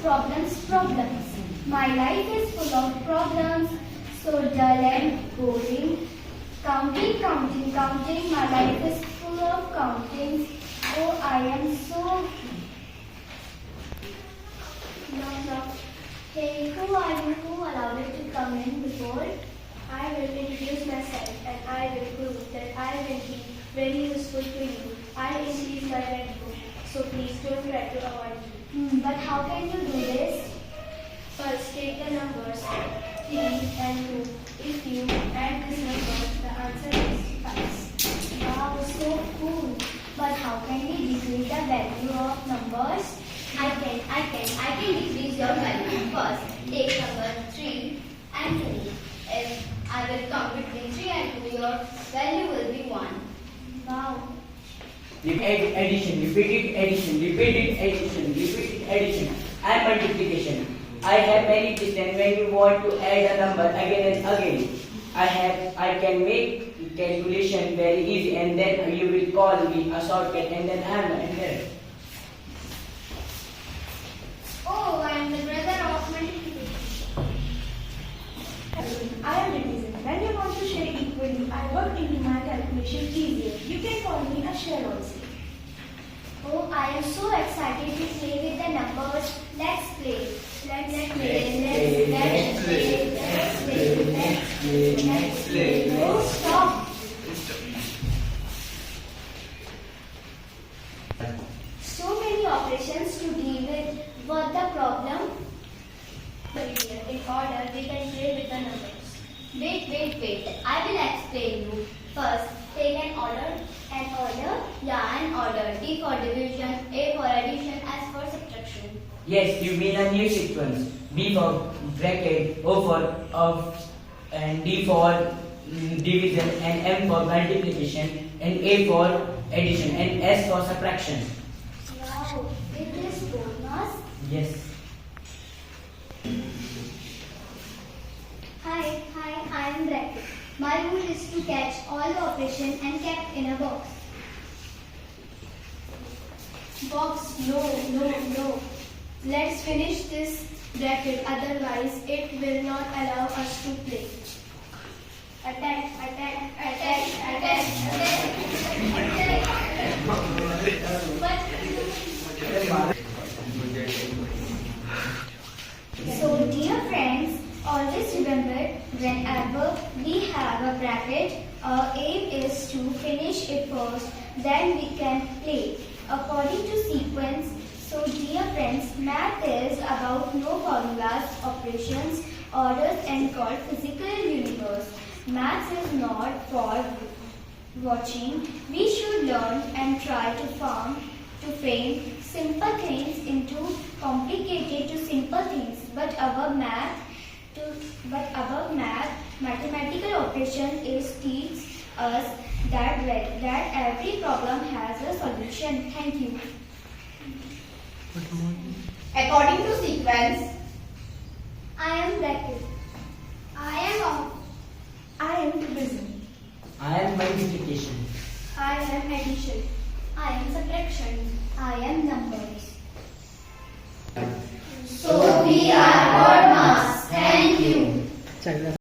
problems. My life is full of problems, so dull and boring. Counting, my life is full of countings. Oh, I am so... No. Hey, who are you? Who allowed you to come in before? I will introduce myself and I will prove that I will be very useful to you. I increase my value, so please don't try to avoid me. But how can you do this? First, take the numbers 3 and 2. If you add this number, the answer is 5. Wow, so cool. But how can we decrease the value of numbers? I can decrease your value. First, take number 3 and 2. If I will come between 3 and 2, your value will be 1. Wow. Addition, repeated addition, and multiplication. I have many tricks, and when you want to add a number again and again, I can make calculation very easy, and then you will call me a shortcut, and then I am there. Oh, I am the brother of multiplication. I am Division. When you want to share equally, I work into my calculation easier. You can call me a share also. Oh, I am so excited to play with the numbers. Let's play. Let's play. No, stop. So many operations to deal with. What the problem? In order, we can play with the numbers. Wait. I will explain you. First, take an order. An order? Yeah, an order. D for division, A for addition, S for subtraction. Yes, you mean a new sequence. B for bracket, O for of, and D for division, and M for multiplication, and A for addition, and S for subtraction. Wow, it is BODMAS. Yes. Hi, I am bracket. My rule is to catch all the operations and kept in a box. Box, no. Let's finish this bracket, otherwise it will not allow us to play. Attack. So, dear friends, always remember, whenever we have a bracket, our aim is to finish it first, then we can play according to sequence. So, dear friends, math is about no formulas, operations, orders, and called physical universe. Maths is not for watching. We should learn and try to frame simple things into complicated to simple things. But our mathematical operation is teach us that every problem has a solution. Thank you. According to sequence, I am bracket. I am division. I am multiplication. I am addition. I am subtraction. I am numbers. so we are BODMAS. Thank you.